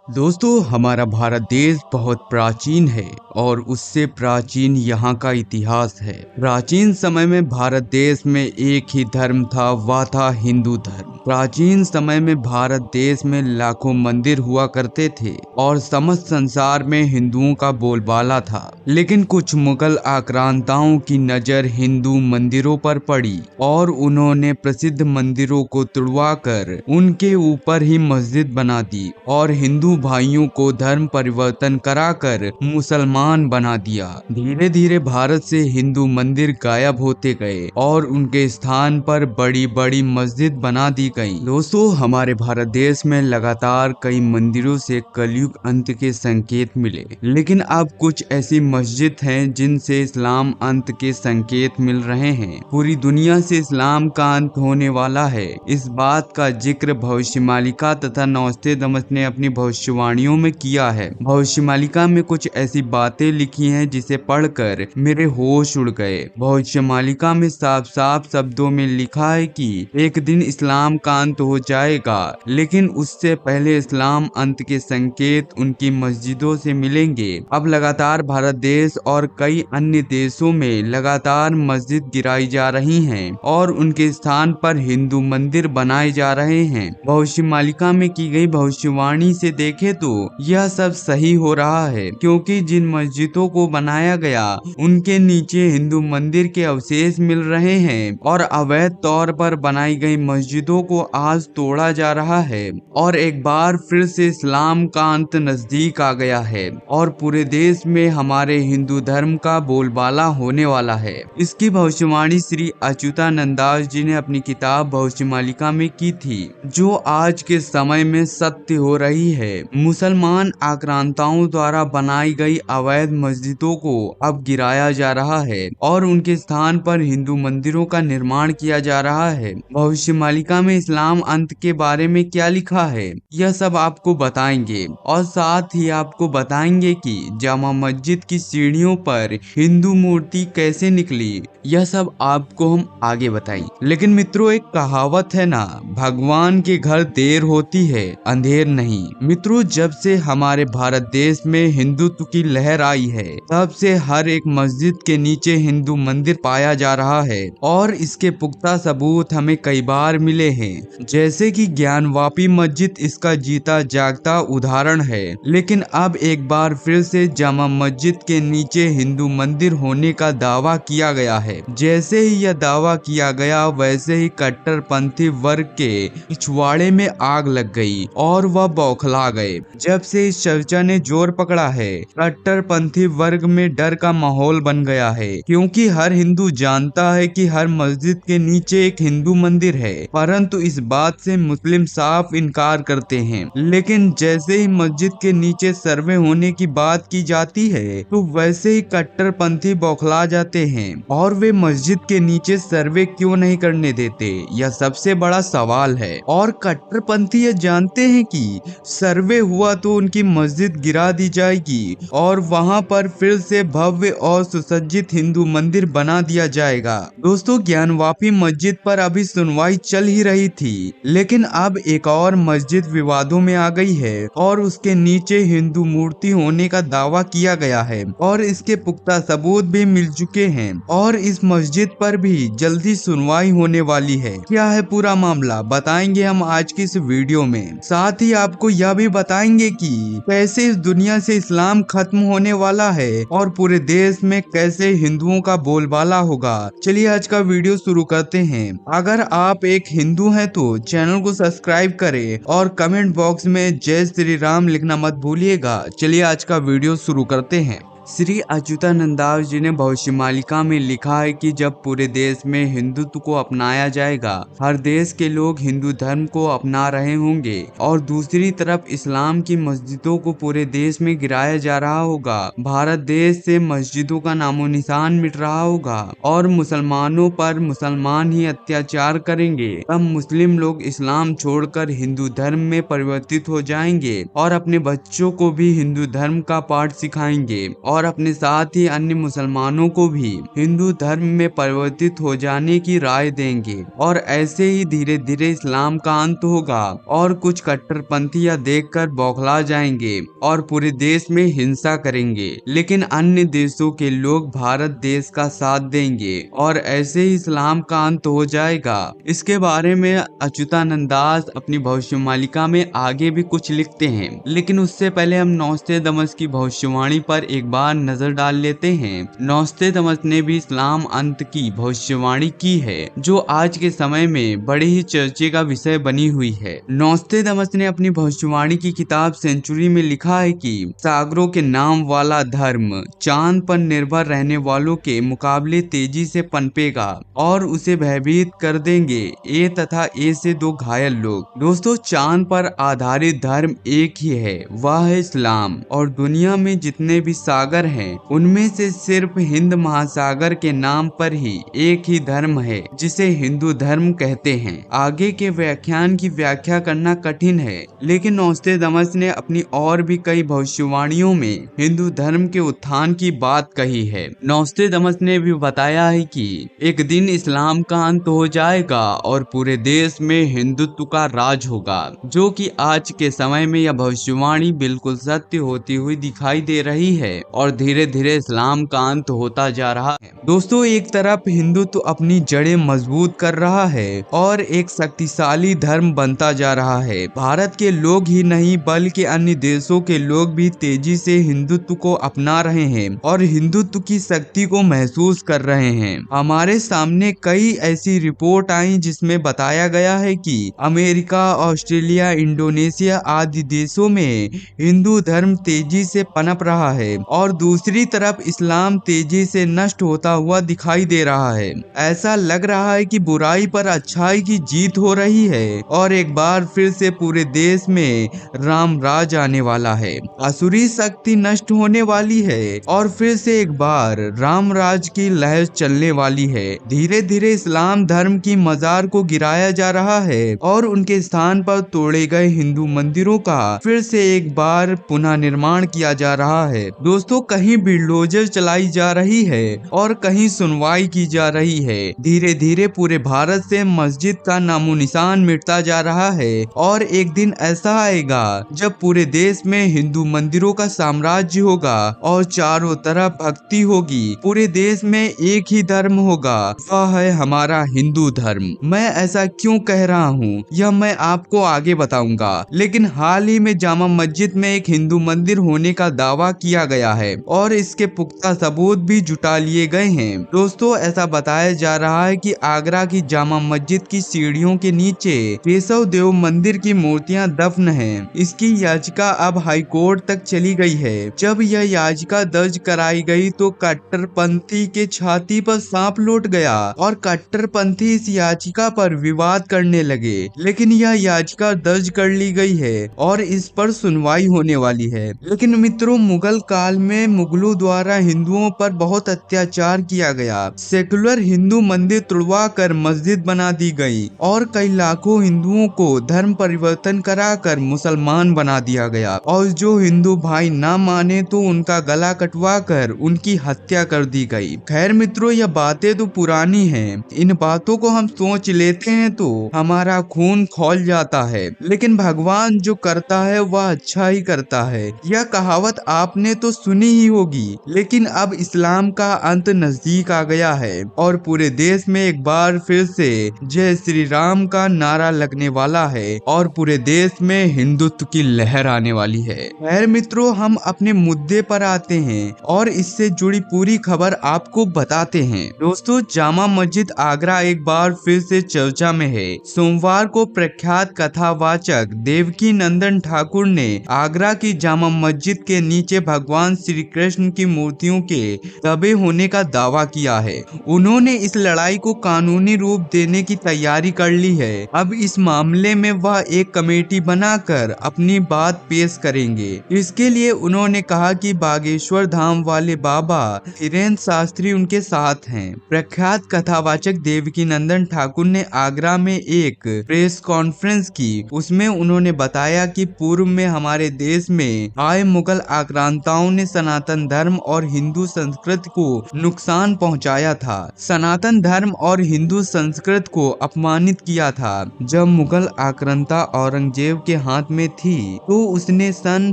दोस्तों, हमारा भारत देश बहुत प्राचीन है और उससे प्राचीन यहाँ का इतिहास है। प्राचीन समय में भारत देश में एक ही धर्म था, वह था हिंदू धर्म। प्राचीन समय में भारत देश में लाखों मंदिर हुआ करते थे और समस्त संसार में हिंदुओं का बोलबाला था। लेकिन कुछ मुगल आक्रांताओं की नजर हिंदू मंदिरों पर पड़ी और उन्होंने प्रसिद्ध मंदिरों को तुड़वाकर उनके ऊपर ही मस्जिद बना दी और हिंदू भाइयों को धर्म परिवर्तन कराकर मुसलमान बना दिया। धीरे धीरे भारत से हिंदू मंदिर गायब होते गए और उनके स्थान पर बड़ी बड़ी मस्जिद बना दी गई। दोस्तों, हमारे भारत देश में लगातार कई मंदिरों से कलयुग अंत के संकेत मिले, लेकिन अब कुछ ऐसी मस्जिद हैं जिनसे इस्लाम अंत के संकेत मिल रहे हैं। पूरी दुनिया से इस्लाम का अंत होने वाला है, इस बात का जिक्र भविष्यमालिका तथा नोस्ट्रेडमस ने अपनी भविष्यवाणियों में किया है। भविष्यमालिका में कुछ ऐसी बातें लिखी हैं जिसे पढ़कर मेरे होश उड़ गए। भविष्यमालिका में साफ साफ शब्दों में लिखा है कि एक दिन इस्लाम का अंत हो जाएगा, लेकिन उससे पहले इस्लाम अंत के संकेत उनकी मस्जिदों से मिलेंगे। अब लगातार भारत देश और कई अन्य देशों में लगातार मस्जिद गिराई जा रही हैं और उनके स्थान पर हिंदू मंदिर बनाए जा रहे हैं। भविष्यमालिका में की गई भविष्यवाणी से देखे तो यह सब सही हो रहा है, क्योंकि जिन मस्जिदों को बनाया गया उनके नीचे हिंदू मंदिर के अवशेष मिल रहे हैं और अवैध तौर पर बनाई गई मस्जिदों को आज तोड़ा जा रहा है और एक बार फिर से इस्लाम का अंत नजदीक आ गया है और पूरे देश में हमारे हिंदू धर्म का बोलबाला होने वाला है। इसकी भविष्यवाणी श्री अच्युतानंद दास जी ने अपनी किताब भविष्यमालिका में की थी, जो आज के समय में सत्य हो रही है। मुसलमान आक्रांताओं द्वारा बनाई गई अवैध मस्जिदों को अब गिराया जा रहा है और उनके स्थान पर हिंदू मंदिरों का निर्माण किया जा रहा है। भविष्यमालिका में इस्लाम अंत के बारे में क्या लिखा है, यह सब आपको बताएंगे और साथ ही आपको बताएंगे कि जामा मस्जिद की सीढ़ियों पर हिंदू मूर्ति कैसे निकली। यह सब आपको हम आगे बताएंगे। लेकिन मित्रों, एक कहावत है ना, भगवान के घर देर होती है अंधेर नहीं। मित्रों, जब से हमारे भारत देश में हिंदुत्व की लहर आई है, तब से हर एक मस्जिद के नीचे हिंदू मंदिर पाया जा रहा है और इसके पुख्ता सबूत हमें कई बार मिले हैं, जैसे कि ज्ञानवापी मस्जिद इसका जीता जागता उदाहरण है। लेकिन अब एक बार फिर से जामा मस्जिद के नीचे हिंदू मंदिर होने का दावा किया गया है। जैसे ही यह दावा किया गया, वैसे ही कट्टरपंथी वर्ग के पिछवाड़े में आग लग गई और वह बौखला गए। जब से इस चर्चा ने जोर पकड़ा है, कट्टरपंथी वर्ग में डर का माहौल बन गया है, क्योंकि हर हिंदू जानता है कि हर मस्जिद के नीचे एक हिंदू मंदिर है, परंतु इस बात से मुस्लिम साफ इनकार करते हैं। लेकिन जैसे ही मस्जिद के नीचे सर्वे होने की बात की जाती है, तो वैसे ही कट्टरपंथी बौखला जाते हैं और वे मस्जिद के नीचे सर्वे क्यों नहीं करने देते, यह सबसे बड़ा सवाल है। और कट्टरपंथी ये जानते हैं कि सर्वे हुआ तो उनकी मस्जिद गिरा दी जाएगी और वहां पर फिर से भव्य और सुसज्जित हिंदू मंदिर बना दिया जाएगा। दोस्तों, ज्ञानवापी मस्जिद पर अभी सुनवाई चल ही रही थी, लेकिन अब एक और मस्जिद विवादों में आ गई है और उसके नीचे हिंदू मूर्ति होने का दावा किया गया है और इसके पुख्ता सबूत भी मिल चुके हैं और इस मस्जिद पर भी जल्दी सुनवाई होने वाली है। क्या है पूरा मामला, बताएंगे हम आज की इस वीडियो में। साथ ही आपको यह भी बताएंगे कि कैसे इस दुनिया से इस्लाम खत्म होने वाला है और पूरे देश में कैसे हिंदुओं का बोलबाला होगा। चलिए आज का वीडियो शुरू करते हैं। अगर आप एक हिंदू हैं तो चैनल को सब्सक्राइब करें और कमेंट बॉक्स में जय श्री राम लिखना मत भूलिएगा। चलिए आज का वीडियो शुरू करते हैं। श्री अच्युतानंद दास जी ने भविष्यमालिका में लिखा है कि जब पूरे देश में हिंदुत्व को अपनाया जाएगा, हर देश के लोग हिंदू धर्म को अपना रहे होंगे और दूसरी तरफ इस्लाम की मस्जिदों को पूरे देश में गिराया जा रहा होगा। भारत देश से मस्जिदों का नामो निशान मिट रहा होगा और मुसलमानों पर मुसलमान ही अत्याचार करेंगे। तब मुस्लिम लोग इस्लाम छोड़कर हिंदू धर्म में परिवर्तित हो जाएंगे और अपने बच्चों को भी हिंदू धर्म का पाठ सिखाएंगे और अपने साथ ही अन्य मुसलमानों को भी हिंदू धर्म में परिवर्तित हो जाने की राय देंगे और ऐसे ही धीरे धीरे इस्लाम का अंत होगा और कुछ कट्टरपंथी यह देखकर बौखला जाएंगे और पूरे देश में हिंसा करेंगे, लेकिन अन्य देशों के लोग भारत देश का साथ देंगे और ऐसे ही इस्लाम का अंत हो जाएगा। इसके बारे में अच्युतानंद दास अपनी भविष्यवाणिका में आगे भी कुछ लिखते हैं, लेकिन उससे पहले हम नोस्ट्रेडमस की भविष्यवाणी पर एक बार नजर डाल लेते हैं। नोस्ट्रेडमस ने भी इस्लाम अंत की भविष्यवाणी की है, जो आज के समय में बड़े ही चर्चे का विषय बनी हुई है। नोस्ट्रेडमस ने अपनी भविष्यवाणी की किताब सेंचुरी में लिखा है कि सागरों के नाम वाला धर्म चांद पर निर्भर रहने वालों के मुकाबले तेजी से पनपेगा और उसे भयभीत कर देंगे ए तथा ए से दो घायल लोग। दोस्तों, चांद पर आधारित धर्म एक ही है, वह है इस्लाम, और दुनिया में जितने भी सागर हैं उनमें से सिर्फ हिंद महासागर के नाम पर ही एक ही धर्म है जिसे हिंदू धर्म कहते हैं। आगे के व्याख्यान की व्याख्या करना कठिन है, लेकिन नोस्ट्रेडमस ने अपनी और भी कई भविष्यवाणियों में हिंदू धर्म के उत्थान की बात कही है। नोस्ट्रेडमस ने भी बताया है कि एक दिन इस्लाम का अंत हो जाएगा और पूरे देश में हिंदुत्व का राज होगा, जो कि आज के समय में यह भविष्यवाणी बिल्कुल सत्य होती हुई दिखाई दे रही है और धीरे धीरे इस्लाम का अंत होता जा रहा है। दोस्तों, एक तरफ हिंदुत्व अपनी जड़ें मजबूत कर रहा है और एक शक्तिशाली धर्म बनता जा रहा है। भारत के लोग ही नहीं बल्कि अन्य देशों के लोग भी तेजी से हिंदुत्व को अपना रहे हैं और हिंदुत्व की शक्ति को महसूस कर रहे हैं। हमारे सामने कई ऐसी रिपोर्ट आई जिसमें बताया गया है कि अमेरिका, ऑस्ट्रेलिया, इंडोनेशिया आदि देशों में हिंदू धर्म तेजी से पनप रहा है और दूसरी तरफ इस्लाम तेजी से नष्ट होता हुआ दिखाई दे रहा है। ऐसा लग रहा है कि बुराई पर अच्छाई की जीत हो रही है और एक बार फिर से पूरे देश में राम राज आने वाला है। असुरी शक्ति नष्ट होने वाली है और फिर से एक बार राम राज की लहर चलने वाली है। धीरे धीरे इस्लाम धर्म की मजार को गिराया जा रहा है और उनके स्थान पर तोड़े गए हिंदू मंदिरों का फिर से एक बार पुनः निर्माण किया जा रहा है। दोस्तों, कहीं बुलडोजर चलाई जा रही है और कहीं सुनवाई की जा रही है। धीरे धीरे पूरे भारत से मस्जिद का नामो निशान मिटता जा रहा है और एक दिन ऐसा आएगा जब पूरे देश में हिंदू मंदिरों का साम्राज्य होगा और चारों तरफ भक्ति होगी। पूरे देश में एक ही धर्म होगा, वह है हमारा हिंदू धर्म। मैं ऐसा क्यों कह रहा हूँ यह मैं आपको आगे बताऊंगा, लेकिन हाल ही में जामा मस्जिद में एक हिंदू मंदिर होने का दावा किया गया है और इसके पुख्ता सबूत भी जुटा लिए गए हैं। दोस्तों, ऐसा बताया जा रहा है कि आगरा की जामा मस्जिद की सीढ़ियों के नीचे केशव देव मंदिर की मूर्तियां दफन हैं। इसकी याचिका अब हाई कोर्ट तक चली गई है। जब यह याचिका दर्ज कराई गई तो कट्टरपंथी के छाती पर सांप लौट गया और कट्टरपंथी इस याचिका पर विवाद करने लगे, लेकिन यह याचिका दर्ज कर ली गई है और इस पर सुनवाई होने वाली है। लेकिन मित्रों, मुगल काल में मुगलों द्वारा हिंदुओं पर बहुत अत्याचार किया गया। सेकुलर हिंदू मंदिर तुड़वा कर मस्जिद बना दी गई और कई लाखों हिंदुओं को धर्म परिवर्तन कराकर मुसलमान बना दिया गया और जो हिंदू भाई ना माने तो उनका गला कटवा कर उनकी हत्या कर दी गई। खैर मित्रों, यह बातें तो पुरानी हैं। इन बातों को हम सोच लेते हैं तो हमारा खून खौल जाता है, लेकिन भगवान जो करता है वह अच्छा ही करता है। यह कहावत आपने तो सुनी ही होगी, लेकिन अब इस्लाम का अंत नजदीक आ गया है और पूरे देश में एक बार फिर से जय श्री राम का नारा लगने वाला है और पूरे देश में हिंदुत्व की लहर आने वाली है। खैर मित्रों, हम अपने मुद्दे पर आते हैं और इससे जुड़ी पूरी खबर आपको बताते हैं। दोस्तों, जामा मस्जिद आगरा एक बार फिर से चर्चा में है। सोमवार को प्रख्यात कथावाचक देवकी नंदन ठाकुर ने आगरा की जामा मस्जिद के नीचे भगवान श्री कृष्ण की मूर्तियों के दबे होने का दावा किया है। उन्होंने इस लड़ाई को कानूनी रूप देने की तैयारी कर ली है। अब इस मामले में वह एक कमेटी बनाकर अपनी बात पेश करेंगे। इसके लिए उन्होंने कहा कि बागेश्वर धाम वाले बाबा धीरेन्द्र शास्त्री उनके साथ हैं। प्रख्यात कथावाचक देवकी नंदन ठाकुर ने आगरा में एक प्रेस कॉन्फ्रेंस की। उसमें उन्होंने बताया कि पूर्व में हमारे देश में आए मुगल आक्रांताओं ने सनातन धर्म और हिंदू संस्कृति को नुकसान पहुंचाया था। सनातन धर्म और हिंदू संस्कृति को अपमानित किया था। जब मुगल आक्रांता औरंगजेब के हाथ में थी तो उसने सन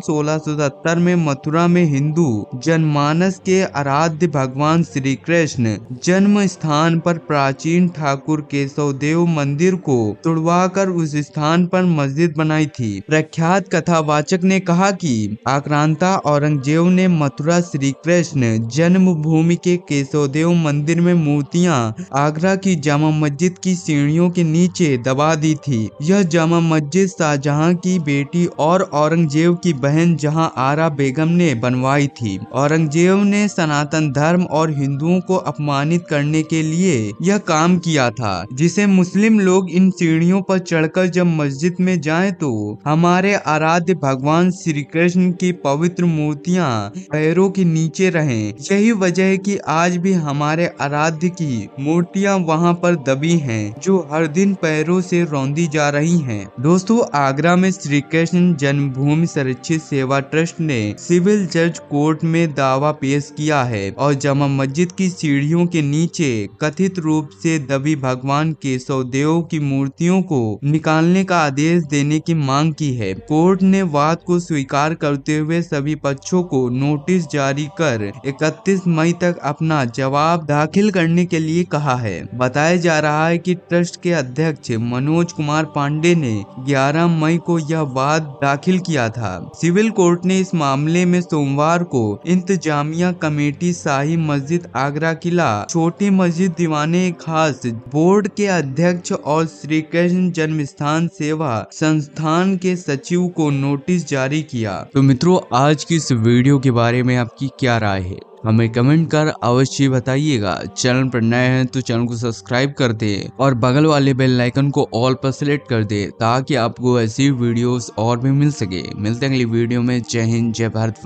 1670 में मथुरा में हिंदू जनमानस के आराध्य भगवान श्री कृष्ण जन्म स्थान पर प्राचीन ठाकुर केशवदेव मंदिर को तुड़वाकर उस स्थान पर मस्जिद बनाई थी। प्रख्यात कथावाचक ने कहा कि आक्रांता औरंगजेब ने मथुरा श्री कृष्ण जन्मभूमि के केशवदेव मंदिर में मूर्तियां आगरा की जामा मस्जिद की सीढ़ियों के नीचे दबा दी थी। यह जामा मस्जिद शाहजहां की बेटी और औरंगजेब की बहन जहां आरा बेगम ने बनवाई थी। औरंगजेब ने सनातन धर्म और हिंदुओं को अपमानित करने के लिए यह काम किया था, जिसे मुस्लिम लोग इन सीढ़ियों पर चढ़कर जब मस्जिद में जाएं तो हमारे आराध्य भगवान श्री कृष्ण की पवित्र मूर्तियां पैरों के नीचे रहें। यही वजह है कि आज भी हमारे आराध्य की मूर्तियां वहां पर दबी हैं, जो हर दिन पैरों से रौंदी जा रही हैं। दोस्तों, आगरा में श्री कृष्ण जन्मभूमि संरक्षित सेवा ट्रस्ट ने सिविल जज कोर्ट में दावा पेश किया है और जामा मस्जिद की सीढ़ियों के नीचे कथित रूप से दबी भगवान केशवदेव की मूर्तियों को निकालने का आदेश देने की मांग की है। कोर्ट ने वाद को स्वीकार करते हुए सभी पक्षों को नोटिस जारी कर 31 मई तक अपना जवाब दाखिल करने के लिए कहा है। बताया जा रहा है कि ट्रस्ट के अध्यक्ष मनोज कुमार पांडे ने 11 मई को यह वाद दाखिल किया था। सिविल कोर्ट ने इस मामले में सोमवार को इंतजामिया कमेटी, शाही मस्जिद आगरा किला, छोटी मस्जिद दीवाने खास बोर्ड के अध्यक्ष और श्री कृष्ण जन्म स्थान सेवा संस्थान के सचिव को नोटिस जारी किया। तो मित्रों, आज की इस वीडियो के बारे में आपकी क्या राय है, हमें कमेंट कर अवश्य बताइएगा। चैनल पर नए हैं तो चैनल को सब्सक्राइब कर दे और बगल वाले बेल आइकन को ऑल पर सेलेक्ट कर दे ताकि आपको ऐसी वीडियोस और भी मिल सके। मिलते हैं अगली वीडियो में। जय हिंद, जय भारत।